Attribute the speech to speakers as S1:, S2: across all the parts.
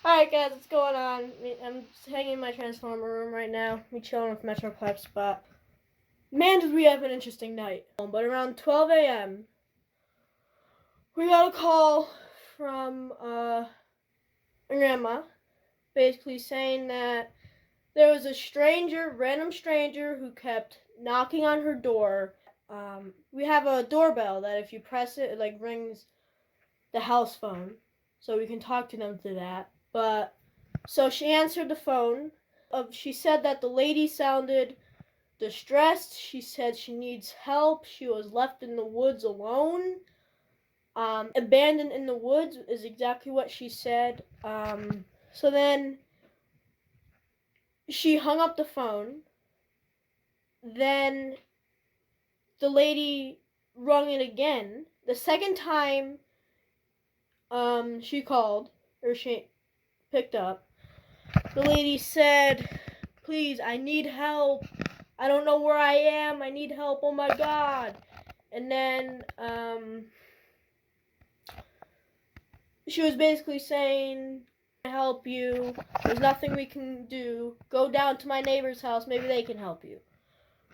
S1: Alright guys, what's going on? I'm hanging in my Transformer room right now. Me chilling with Metroplex, but man did we have an interesting night. But around 12 a.m. we got a call from grandma basically saying that there was a random stranger who kept knocking on her door. We have a doorbell that if you press it, it like rings the house phone. So we can talk to them through that. But so she answered the phone. She said that the lady sounded distressed. She said she needs help. She was left in the woods alone. Abandoned in the woods is exactly what she said. So then she hung up the phone. Then the lady rung it again. The second time she called, or she picked up, the lady said, "Please, I need help. I don't know where I am. I need help. Oh my God." And then she was basically saying, "I help you. There's nothing we can do. Go down to my neighbor's house. Maybe they can help you."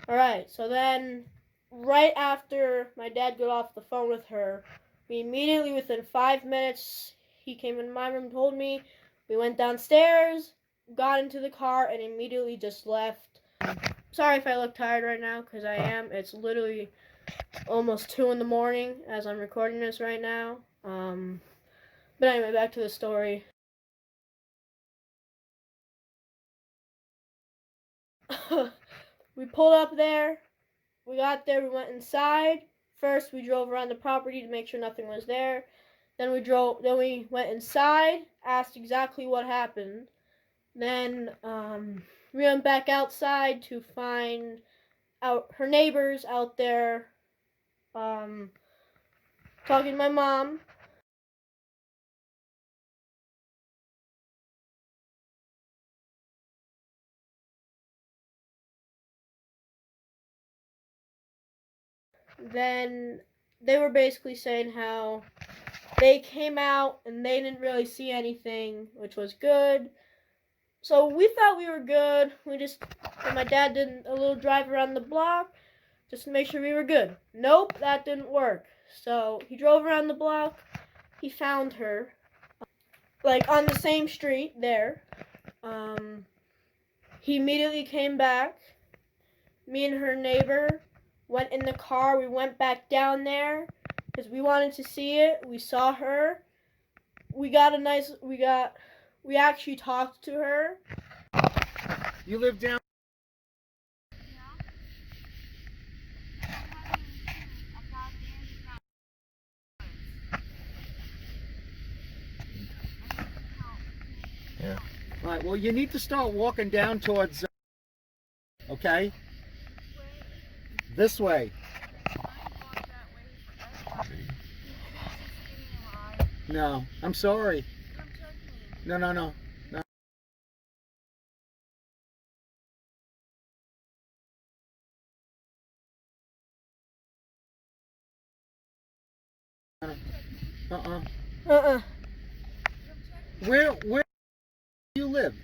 S1: Alright, so then right after my dad got off the phone with her, we immediately, within 5 minutes, he came in my room, told me. We went downstairs, got into the car, and immediately just left. Sorry if I look tired right now, because I am. It's literally almost 2 in the morning as I'm recording this right now. But anyway, back to the story. We pulled up there. We got there, we went inside. First, we drove around the property to make sure nothing was there. Then we went inside, asked exactly what happened. Then we went back outside to find out her neighbors out there talking to my mom. Then they were basically saying how they came out and they didn't really see anything, which was good. So we thought we were good. And my dad did a little drive around the block just to make sure we were good. Nope, that didn't work. So he drove around the block. He found her, like on the same street there. He immediately came back. Me and her neighbor went in the car. We went back down there because we wanted to see it. We saw her. We actually talked to her.
S2: You live down?
S3: Yeah.
S2: All right, well, you need to start walking down towards, okay? This way. No, I'm sorry. No. Where do you live?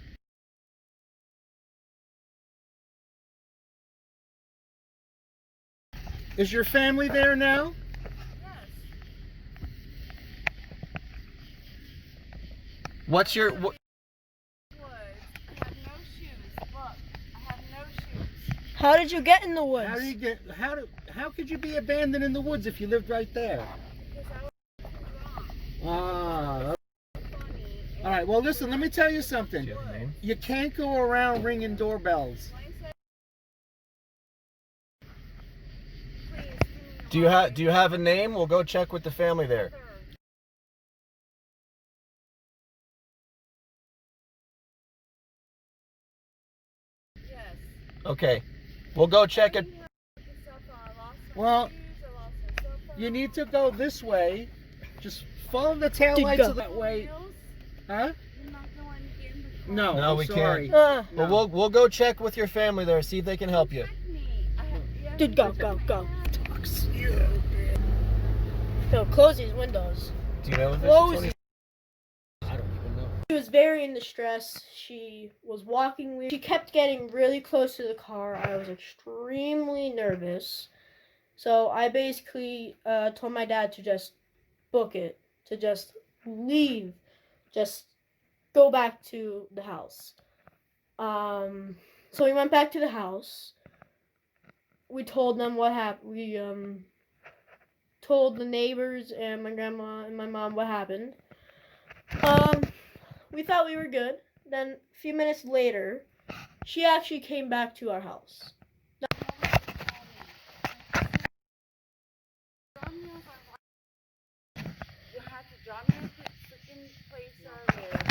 S2: Is your family there now?
S3: What's your what?
S1: How did you get in the woods?
S2: How could you be abandoned in the woods if you lived right there? Ah. All right, well, listen, let me tell you something.
S3: Do you have a name?
S2: You can't go around ringing doorbells.
S3: Do you have a name? We'll go check with the family there. Okay. We'll go check it.
S2: Well, you need to go this way. Just follow the tail lights of that way. Huh? No,
S3: No,
S2: I'm
S3: we
S2: sorry.
S3: can't.
S2: No.
S3: Well, we'll go check with your family there. See if they can help you.
S1: Dude, go. Yo, close these windows.
S3: Do you know what this
S1: Close.
S3: is?
S2: I don't even know.
S1: She was very in distress. She was walking weird. She kept getting really close to the car. I was extremely nervous. So I basically told my dad to just book it, to just leave, just go back to the house. So we went back to the house. We told them what happened. We told the neighbors and my grandma and my mom what happened. We thought we were good. Then a few minutes later, she actually came back to our house.
S4: You have to drop me at the freaking place I live.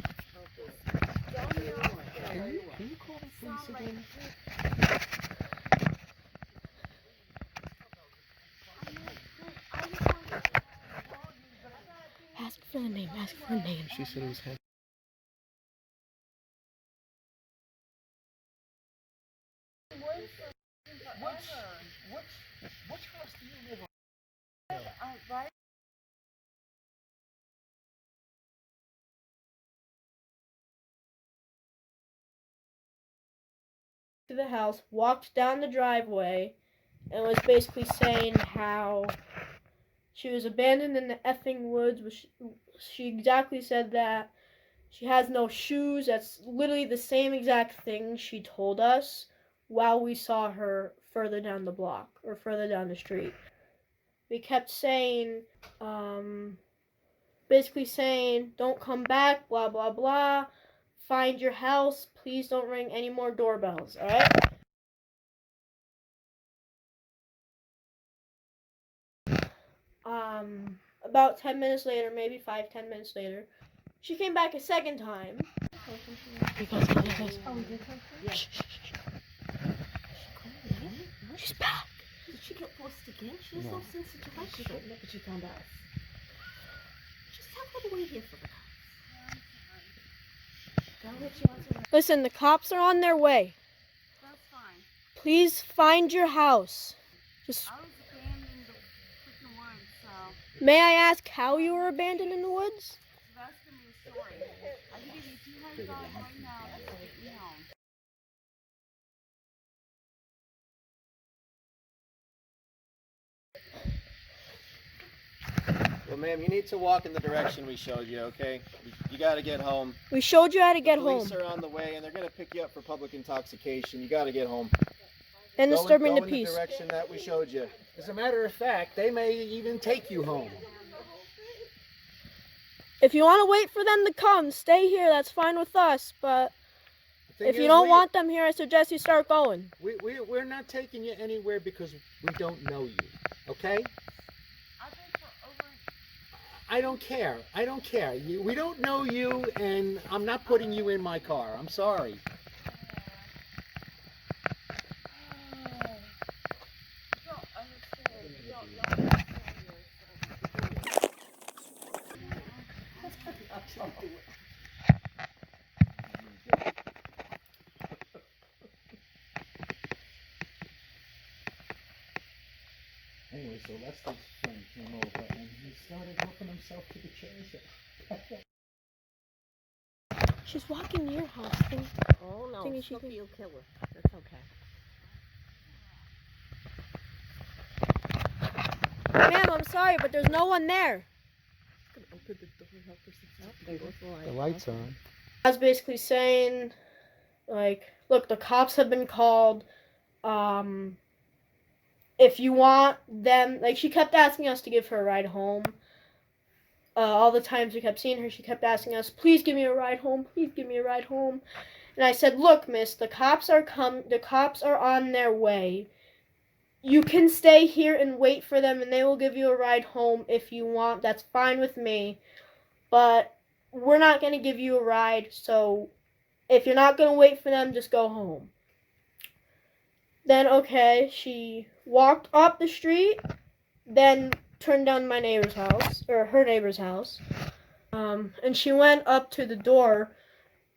S4: Just drop me off there.
S2: Can you call the police
S4: Sound
S2: again?
S1: Ask for the name. Ask for the name.
S3: She said it was him.
S2: Which house do you live on?
S4: Right?
S1: To the house, walked down the driveway, and was basically saying how she was abandoned in the effing woods. Which she exactly said that. She has no shoes. That's literally the same exact thing she told us while we saw her further down the block or further down the street. We kept saying, basically saying, don't come back, blah, blah, blah. Find your house. Please don't ring any more doorbells, alright? About 10 minutes later, maybe 5-10 minutes later, she came back a second time. She's back.
S5: Did she get forced again? She has no sense of direction. Look what she found out. Just tell her to wait here for the cops. Tell her she wants to.
S1: Listen, the cops are on their way.
S4: That's fine.
S1: Please find your house. Just
S4: I was abandoned in the freaking woods, so
S1: may I ask how you were abandoned in the woods?
S4: that's gonna be the story. I can give you $200 right now to get me home.
S3: Well, ma'am, you need to walk in the direction we showed you, okay? You got to get home.
S1: We showed you how to get
S3: Police
S1: home.
S3: are on the way, and they're going to pick you up for public intoxication. You got to get home.
S1: And
S3: Go
S1: disturbing
S3: in
S1: the
S3: the
S1: peace.
S3: direction that we showed you.
S2: As a matter of fact, they may even take you home.
S1: If you want to wait for them to come, stay here. That's fine with us. But
S2: The thing
S1: if you
S2: is,
S1: don't want them here, I suggest you start going.
S2: we're not taking you anywhere because we don't know you, okay?
S4: I've been for over.
S2: I don't care. I don't care. We don't know you, and I'm not putting you in my car. I'm sorry.
S4: You don't understand. You don't understand.
S2: Anyway, so Leslie's friend came over, and he started helping himself to the chairs.
S1: She's walking near your house.
S5: Oh no,
S1: Thinking she
S5: Snooki
S1: can-
S5: will kill her. That's okay.
S1: Ma'am, I'm sorry, but there's no one there.
S5: Open the door and help her sit up. There goes the light.
S3: The light's on.
S1: I was basically saying, like, look, the cops have been called. If you want them, like, she kept asking us to give her a ride home. All the times we kept seeing her, she kept asking us, please give me a ride home, please give me a ride home. And I said, look, miss, the cops are on their way. You can stay here and wait for them, and they will give you a ride home if you want. That's fine with me. But we're not going to give you a ride, so if you're not going to wait for them, just go home. Then, okay, she walked up the street, then turned down my neighbor's house, or her neighbor's house. And she went up to the door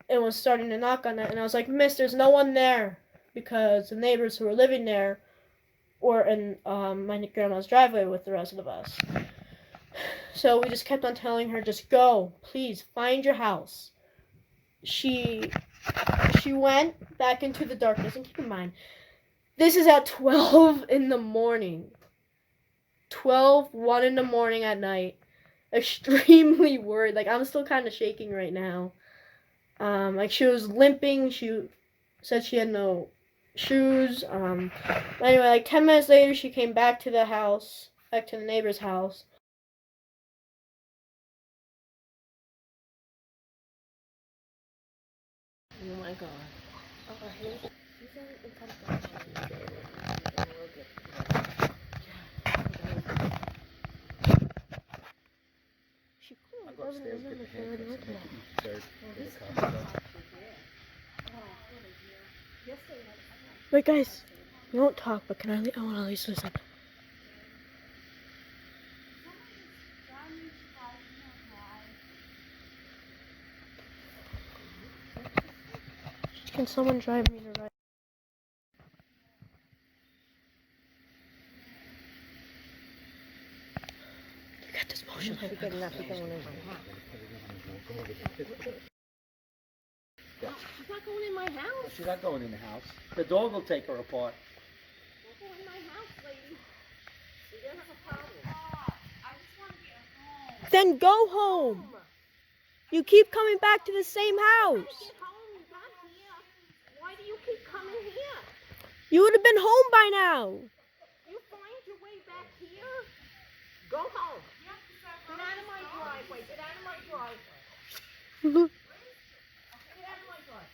S1: and was starting to knock on it. And I was like, miss, there's no one there. Because the neighbors who were living there were in my grandma's driveway with the rest of us. So we just kept on telling her, just go. Please, find your house. she went back into the darkness. And keep in mind, this is at 12 in the morning. 1 in the morning at night. Extremely worried. Like, I'm still kind of shaking right now. Like, she was limping. She said she had no shoes. Anyway, like 10 minutes later, she came back to the house, back to the neighbor's house.
S5: Oh my god. Oh, he's in contact.
S1: She
S2: I'll
S1: clearly
S2: go
S1: doesn't
S2: upstairs,
S1: remember
S2: get the
S1: she already
S2: handcuffs,
S1: went
S2: and
S1: there.
S2: make it each third. Get a copy.
S1: Wait, guys, we won't talk, but can I want to at least listen. Can someone drive me to ride? Look at this motion.
S5: She's going in my house. She's not going in my house.
S2: She's not going in the house. The dog will take her apart.
S5: Don't go in my house, lady. There's a problem.
S4: I just want to get home.
S1: Then go home. You keep coming back to the same house.
S5: Get home, not here. Why do you keep coming here?
S1: You would have been home by now.
S5: You find your way back here? Go home. Get out of my driveway. Get out of my driveway. Get out of my driveway.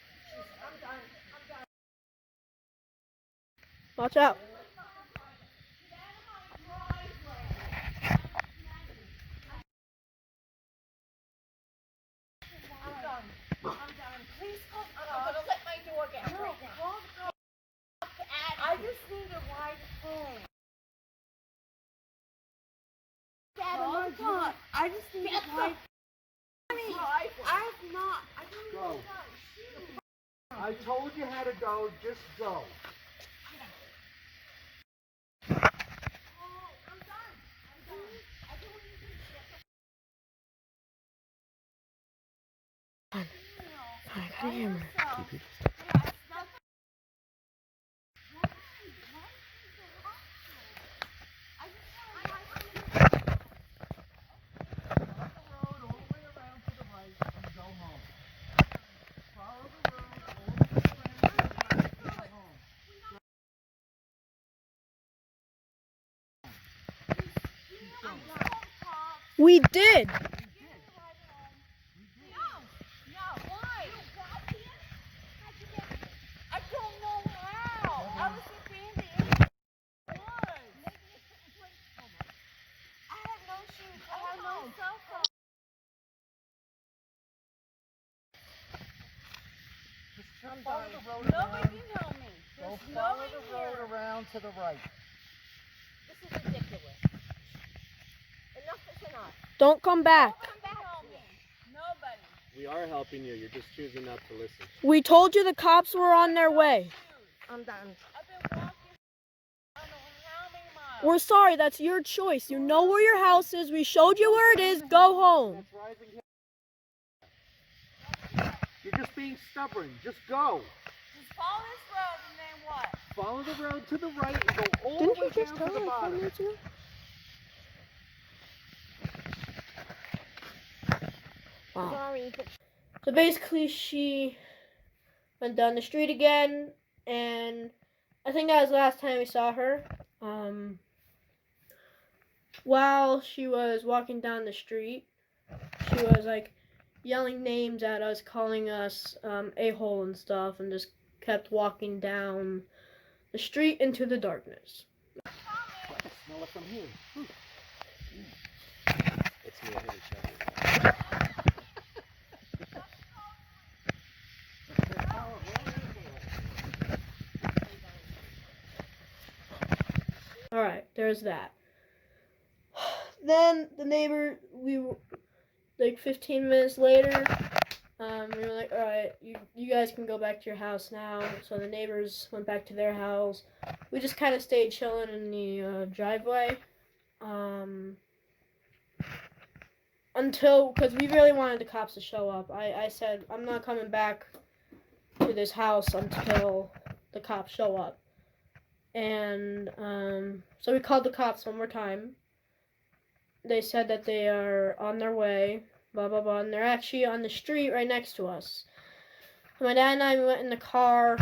S5: I'm done. I'm done.
S1: Watch out.
S5: I'm done. Please come. I'm gonna let my dog out right now. I just need a ride home. Get out of my driveway. I just need a ride. I have not. I don't
S2: Go.
S5: even know.
S2: I told you how to go. Just go.
S5: I'm done. I'm done. I don't even
S1: I got a hammer. We did.
S4: No, why? I don't know how. I was abandoned in the woods. I had no shoes. I had no cell phone.
S2: Just follow the road
S4: Nobody know me.
S2: Go
S4: There's
S2: follow
S4: nobody
S2: the road
S4: here.
S2: around to the right.
S5: This is ridiculous. Enough is enough.
S1: Don't come back.
S4: Come back to me. Nobody.
S3: We are helping you. You're just choosing not to listen.
S1: We told you the cops were on their way.
S5: I'm done.
S4: I've been walking I don't know how many miles.
S1: We're sorry, that's your choice. You know where your house is. We showed you where it is. Go home.
S2: That's Rising Hill. You're just being stubborn. Just go.
S4: Just follow this road and then what?
S2: Follow the road to the right and go all
S1: Didn't
S2: the way
S1: you just
S2: down
S1: tell
S2: to the
S1: her 5
S2: bottom.
S1: minutes ago? Wow.
S5: Sorry, but
S1: So basically, she went down the street again, and I think that was the last time we saw her. While she was walking down the street, she was like yelling names at us, calling us a-hole and stuff, and just kept walking down the street into the darkness.
S2: I can smell it from here.
S3: It's me. I hear the shovel.
S1: Alright, there's that. Then the neighbor, we were like 15 minutes later, we were like, alright, you guys can go back to your house now. So the neighbors went back to their house. We just kind of stayed chilling in the driveway. because we really wanted the cops to show up. I said, I'm not coming back to this house until the cops show up. And so we called the cops one more time. They said that they are on their way, blah, blah, blah, and they're actually on the street right next to us. My dad and I went in the car,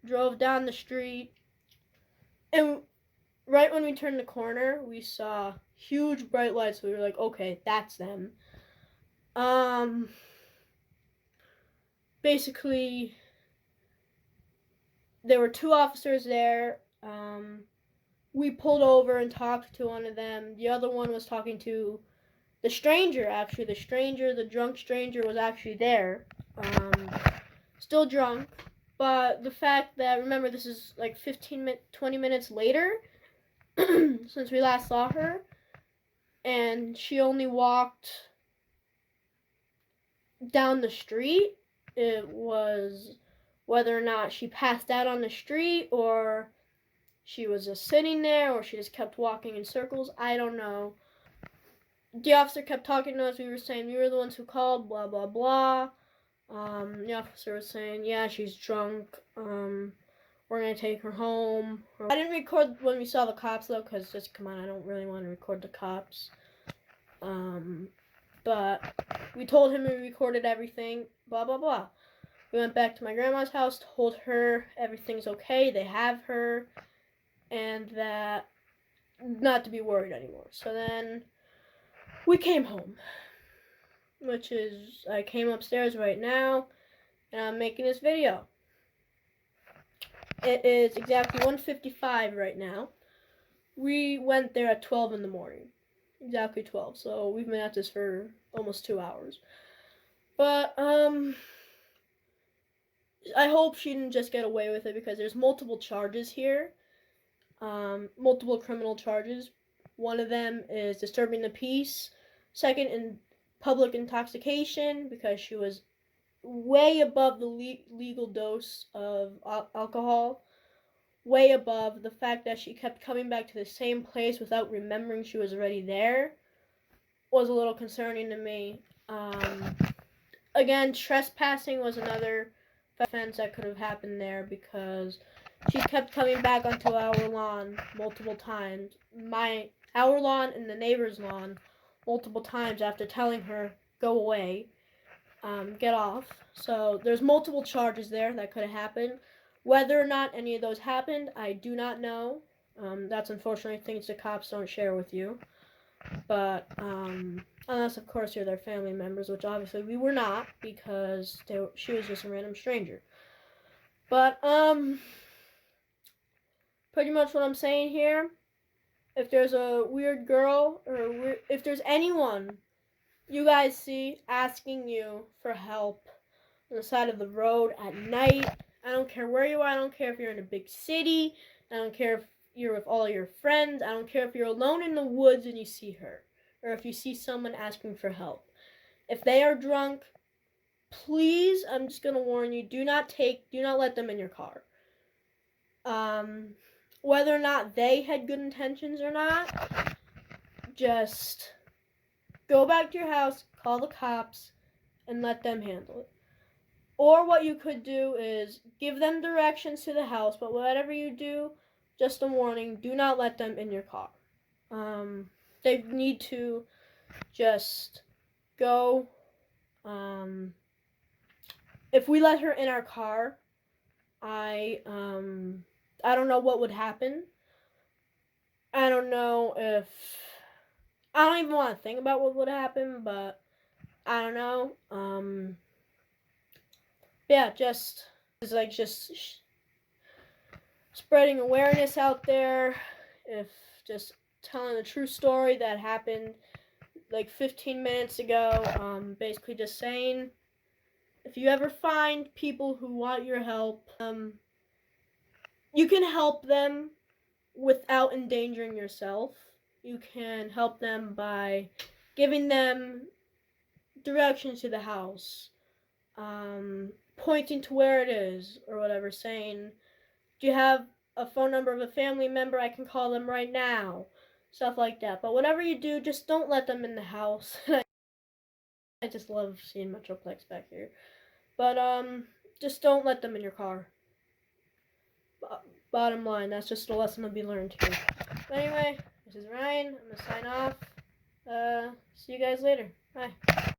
S1: drove down the street, and right when we turned the corner, we saw huge bright lights. We were like, okay, that's them. Basically, there were 2 officers there. We pulled over and talked to one of them. The other one was talking to the stranger, actually. The drunk stranger was actually there. Still drunk. But the fact that, remember, this is like 20 minutes later since we last saw her. And she only walked down the street. It was whether or not she passed out on the street or she was just sitting there or she just kept walking in circles. I don't know. The officer kept talking to us. We were saying, we were the ones who called, blah, blah, blah. The officer was saying, yeah, she's drunk. We're going to take her home. I didn't record when we saw the cops, though, because just, come on, I don't really want to record the cops. But we told him we recorded everything, blah, blah, blah. We went back to my grandma's house, told her everything's okay, they have her, and that not to be worried anymore. So then we came home, which is, I came upstairs right now, and I'm making this video. It is exactly 1:55 right now. We went there at 12 in the morning. Exactly 12. So we've been at this for almost 2 hours. But, I hope she didn't just get away with it because there's multiple charges here. Multiple criminal charges. One of them is disturbing the peace. Second, in public intoxication because she was way above the legal dose of alcohol. Way above. The fact that she kept coming back to the same place without remembering she was already there was a little concerning to me. Again, trespassing was another offense that could have happened there because she kept coming back onto our lawn multiple times. Our lawn and the neighbor's lawn multiple times after telling her, go away, get off. So there's multiple charges there that could have happened. Whether or not any of those happened, I do not know. That's unfortunately things the cops don't share with you. But, unless of course you're their family members, which obviously we were not because she was just a random stranger. But, pretty much what I'm saying here, if there's a weird girl or if there's anyone you guys see asking you for help on the side of the road at night, I don't care where you are, I don't care if you're in a big city, I don't care if you're with all your friends, I don't care if you're alone in the woods and you see her, or if you see someone asking for help. If they are drunk, please, I'm just gonna warn you, do not let them in your car. Whether or not they had good intentions or not, just go back to your house, call the cops, and let them handle it. Or what you could do is give them directions to the house, but whatever you do, just a warning, do not let them in your car. They need to just go. If we let her in our car, I don't know what would happen. I don't know if, I don't even want to think about what would happen, but I don't know. Yeah, just spreading awareness out there, if just telling the true story that happened like 15 minutes ago, basically just saying, if you ever find people who want your help, you can help them without endangering yourself. You can help them by giving them directions to the house, pointing to where it is, or whatever, saying, do you have a phone number of a family member? I can call them right now. Stuff like that. But whatever you do, just don't let them in the house. I just love seeing Metroplex back here. But, just don't let them in your car. Bottom line, that's just a lesson to be learned here. But anyway, this is Ryan. I'm gonna sign off. See you guys later. Bye.